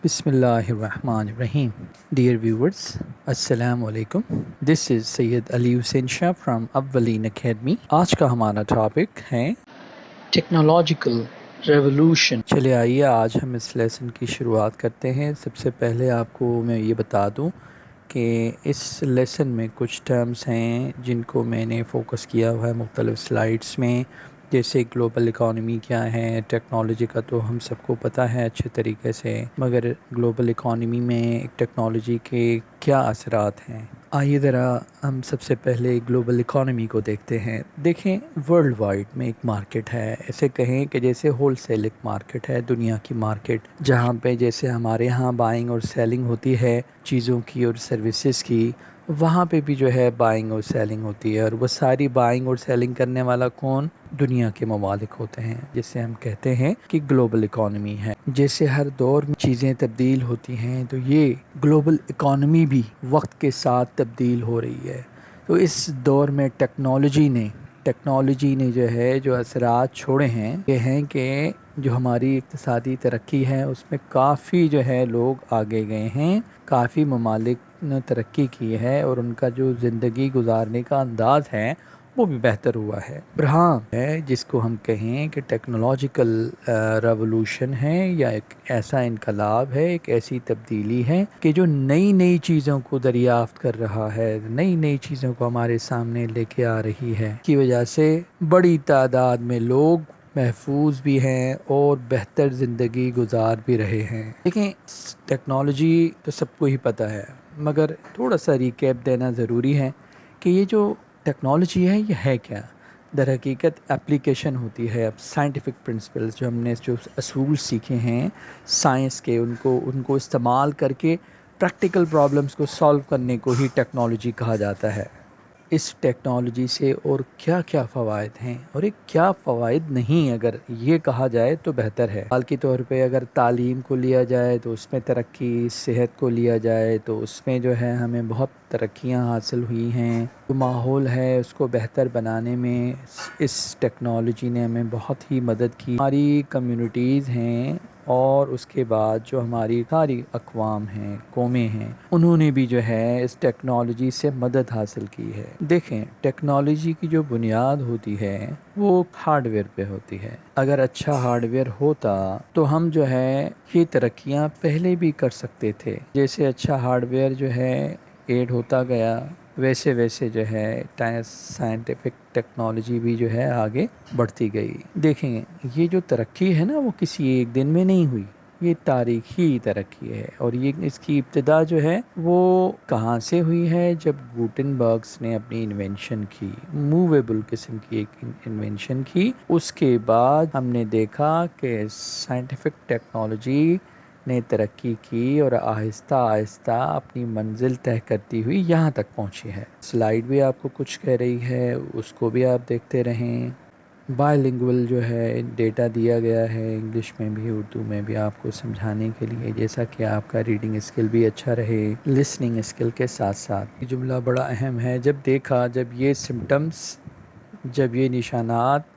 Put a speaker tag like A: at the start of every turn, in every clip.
A: Bismillahirrahmanirrahim. Dear viewers, Assalamu alaikum. This is Sayyid Ali Hussain Shah from Awwaleen Academy. آج کا ہمارا topic ہے technological revolution. چلے آئیے آج ہم اس لیسن کی شروعات کرتے ہیں. سب سے پہلے آپ کو میں یہ بتا دوں کہ اس لیسن میں کچھ ٹرمز ہیں جن کو میں نے فوکس کیا ہوا ہے مختلف سلائیڈز میں، جیسے گلوبل اکانومی کیا ہے. ٹیکنالوجی کا تو ہم سب کو پتہ ہے اچھے طریقے سے، مگر گلوبل اکانومی میں ٹیکنالوجی کے کیا اثرات ہیں. آئیے ذرا ہم سب سے پہلے گلوبل اکانومی کو دیکھتے ہیں. دیکھیں، ورلڈ وائڈ میں ایک مارکیٹ ہے، ایسے کہیں کہ جیسے ہول سیل ایک مارکیٹ ہے، دنیا کی مارکیٹ، جہاں پہ جیسے ہمارے ہاں بائنگ اور سیلنگ ہوتی ہے چیزوں کی اور سروسز کی، وہاں پہ بھی جو ہے بائنگ اور سیلنگ ہوتی ہے. اور وہ ساری بائنگ اور سیلنگ کرنے والا کون؟ دنیا کے ممالک ہوتے ہیں، جسے ہم کہتے ہیں کہ گلوبل اکانومی ہے. جیسے ہر دور میں چیزیں تبدیل ہوتی ہیں، تو یہ گلوبل اکانومی بھی وقت کے ساتھ تبدیل ہو رہی ہے. تو اس دور میں ٹیکنالوجی نے جو ہے جو اثرات چھوڑے ہیں، یہ ہیں کہ جو ہماری اقتصادی ترقی ہے اس میں کافی جو ہے لوگ آگے گئے ہیں، کافی ممالک نے ترقی کی ہے، اور ان کا جو زندگی گزارنے کا انداز ہے وہ بھی بہتر ہوا ہے. ہاں ہے جس کو ہم کہیں کہ ٹیکنالوجیکل ریولوشن ہے، یا ایک ایسا انقلاب ہے، ایک ایسی تبدیلی ہے کہ جو نئی چیزوں کو دریافت کر رہا ہے، نئی چیزوں کو ہمارے سامنے لے کے آ رہی ہے، کی وجہ سے بڑی تعداد میں لوگ محفوظ بھی ہیں اور بہتر زندگی گزار بھی رہے ہیں. دیکھیں، ٹیکنالوجی تو سب کو ہی پتہ ہے، مگر تھوڑا سا ریکیپ دینا ضروری ہے کہ یہ جو ٹیکنالوجی ہے یہ ہے کیا. در حقیقت اپلیکیشن ہوتی ہے. اب سائنٹیفک پرنسپلز جو اصول سیکھے ہیں سائنس کے، ان کو استعمال کر کے پریکٹیکل پرابلمز کو سالو کرنے کو ہی ٹیکنالوجی کہا جاتا ہے. اس ٹیکنالوجی سے اور کیا کیا فوائد ہیں اور ایک کیا فوائد نہیں، اگر یہ کہا جائے تو بہتر ہے. مثال کے طور پہ اگر تعلیم کو لیا جائے تو اس میں ترقی، صحت کو لیا جائے تو اس میں جو ہے ہمیں بہت ترقیاں حاصل ہوئی ہیں. جو ماحول ہے اس کو بہتر بنانے میں اس ٹیکنالوجی نے ہمیں بہت ہی مدد کی. ہماری کمیونٹیز ہیں اور اس کے بعد جو ہماری ساری اقوام ہیں، قومیں ہیں، انہوں نے بھی جو ہے اس ٹیکنالوجی سے مدد حاصل کی ہے. دیکھیں، ٹیکنالوجی کی جو بنیاد ہوتی ہے وہ ہارڈ ویئر پہ ہوتی ہے. اگر اچھا ہارڈ ویئر ہوتا تو ہم جو ہے یہ ترقیاں پہلے بھی کر سکتے تھے. جیسے اچھا ہارڈ ویئر جو ہے ایڈ ہوتا گیا، ویسے جو ہے سائنٹیفک ٹیکنالوجی بھی جو ہے آگے بڑھتی گئی. دیکھیں، یہ جو ترقی ہے نا وہ کسی ایک دن میں نہیں ہوئی، یہ تاریخی ترقی ہے. اور یہ اس کی ابتدا جو ہے وہ کہاں سے ہوئی ہے؟ جب گوٹنبرگس نے اپنی انوینشن کی، موویبل قسم کی ایک انوینشن کی، اس کے بعد ہم نے دیکھا کہ سائنٹیفک ٹیکنالوجی نے ترقی کی اور آہستہ اپنی منزل طے کرتی ہوئی یہاں تک پہنچی ہے. سلائیڈ بھی آپ کو کچھ کہہ رہی ہے، اس کو بھی آپ دیکھتے رہیں. بائی لنگول جو ہے ڈیٹا دیا گیا ہے، انگلش میں بھی اردو میں بھی، آپ کو سمجھانے کے لیے، جیسا کہ آپ کا ریڈنگ اسکل بھی اچھا رہے لسننگ اسکل کے ساتھ ساتھ. یہ جملہ بڑا اہم ہے. جب یہ سمٹمز، جب یہ نشانات،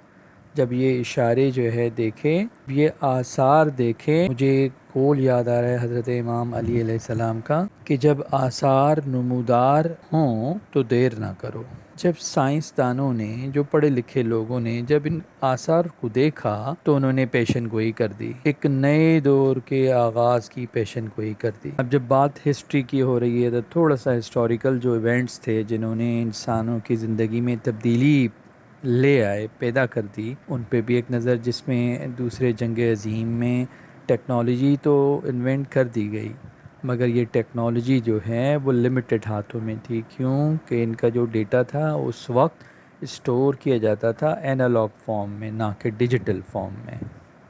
A: جب یہ اشارے جو ہے دیکھیں، یہ آثار دیکھیں، مجھے ایک قول یاد آ رہا ہے حضرت امام علی علیہ السلام کا کہ جب آثار نمودار ہوں تو دیر نہ کرو. جب سائنسدانوں نے، جو پڑھے لکھے لوگوں نے جب ان آثار کو دیکھا تو انہوں نے پیشن گوئی کر دی، ایک نئے دور کے آغاز کی پیشن گوئی کر دی. اب جب بات ہسٹری کی ہو رہی ہے تو تھوڑا سا ہسٹوریکل جو ایونٹس تھے جنہوں نے انسانوں کی زندگی میں تبدیلی لے آئے، پیدا کر دی، ان پہ بھی ایک نظر، جس میں دوسرے جنگ عظیم میں ٹیکنالوجی تو انوینٹ کر دی گئی، مگر یہ ٹیکنالوجی جو ہے وہ لمیٹڈ ہاتھوں میں تھی. کیوں کہ ان کا جو ڈیٹا تھا اس وقت اسٹور کیا جاتا تھا اینالاگ فارم میں، نہ کہ ڈیجیٹل فارم میں.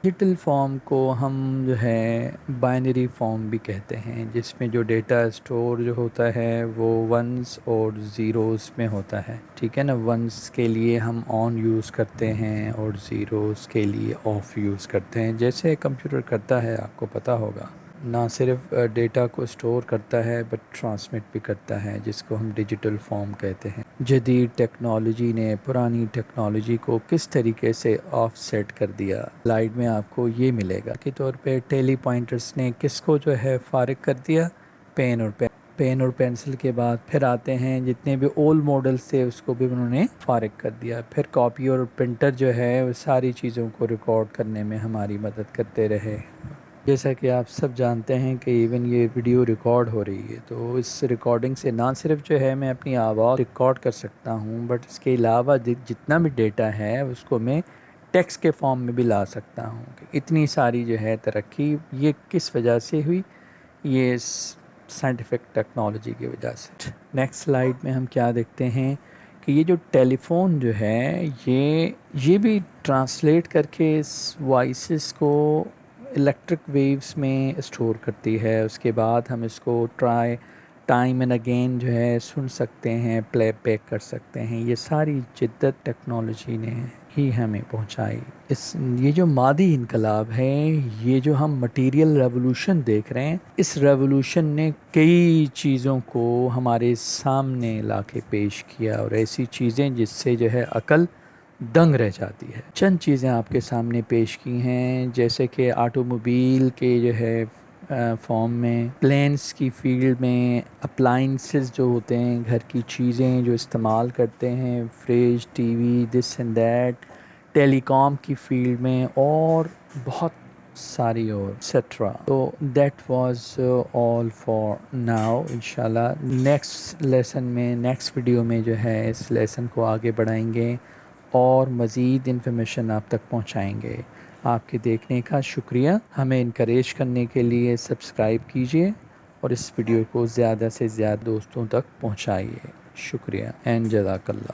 A: ڈیجیٹل فارم کو ہم جو ہے بائنری فارم بھی کہتے ہیں، جس میں جو ڈیٹا اسٹور جو ہوتا ہے وہ ونز اور زیروز میں ہوتا ہے. ٹھیک ہے نا، ونز کے لیے ہم آن یوز کرتے ہیں اور زیروز کے لیے آف یوز کرتے ہیں، جیسے کمپیوٹر کرتا ہے، آپ کو پتہ ہوگا. نہ صرف ڈیٹا کو اسٹور کرتا ہے بٹ ٹرانسمٹ بھی کرتا ہے، جس کو ہم ڈیجیٹل فارم کہتے ہیں۔ جدید ٹیکنالوجی نے پرانی ٹیکنالوجی کو کس طریقے سے آف سیٹ کر دیا، سلائیڈ میں آپ کو یہ ملے گا کے طور پہ ٹیلی پوائنٹرز نے کس کو جو ہے فارغ کر دیا، پین اور پینسل کے بعد پھر آتے ہیں جتنے بھی اولڈ ماڈلز تھے اس کو بھی انہوں نے فارغ کر دیا۔ پھر کاپی اور پرنٹر جو ہے وہ ساری چیزوں کو ریکارڈ کرنے میں ہماری مدد کرتے رہے۔ جیسا کہ آپ سب جانتے ہیں کہ ایون یہ ویڈیو ریکارڈ ہو رہی ہے، تو اس ریکارڈنگ سے نہ صرف جو ہے میں اپنی آواز ریکارڈ کر سکتا ہوں بٹ اس کے علاوہ جتنا بھی ڈیٹا ہے اس کو میں ٹیکسٹ کے فارم میں بھی لا سکتا ہوں۔ کہ اتنی ساری جو ہے ترقی یہ کس وجہ سے ہوئی، یہ سائنٹیفک ٹیکنالوجی کی وجہ سے۔ نیکسٹ سلائیڈ میں ہم کیا دیکھتے ہیں کہ یہ جو ٹیلی فون جو ہے یہ بھی ٹرانسلیٹ کر کے اس وائسز کو الیکٹرک ویوز میں اسٹور کرتی ہے، اس کے بعد ہم اس کو ٹائم اینڈ اگین جو ہے سن سکتے ہیں، پلے بیک کر سکتے ہیں۔ یہ ساری جدت ٹیکنالوجی نے ہی ہمیں پہنچائی۔ یہ جو مادی انقلاب ہے، یہ جو ہم مٹیریل ریولوشن دیکھ رہے ہیں، اس ریولوشن نے کئی چیزوں کو ہمارے سامنے لا کے پیش کیا، اور ایسی چیزیں جس سے جو ہے عقل دنگ رہ جاتی ہے۔ چند چیزیں آپ کے سامنے پیش کی ہیں، جیسے کہ آٹو موبائل کے جو ہے فارم میں، پلینس کی فیلڈ میں، اپلائنسز جو ہوتے ہیں گھر کی چیزیں جو استعمال کرتے ہیں، fridge, TV, this and that, telecom کی فیلڈ میں، اور بہت ساری اور ایٹسٹرا۔ تو that was all for now. انشاءاللہ نیکسٹ لیسن میں، نیکسٹ ویڈیو میں جو ہے اس لیسن کو آگے بڑھائیں گے اور مزید انفارمیشن آپ تک پہنچائیں گے۔ آپ کے دیکھنے کا شکریہ۔ ہمیں انکریج کرنے کے لیے سبسکرائب کیجیے اور اس ویڈیو کو زیادہ سے زیادہ دوستوں تک پہنچائیے۔ شکریہ اینڈ جزاک اللہ۔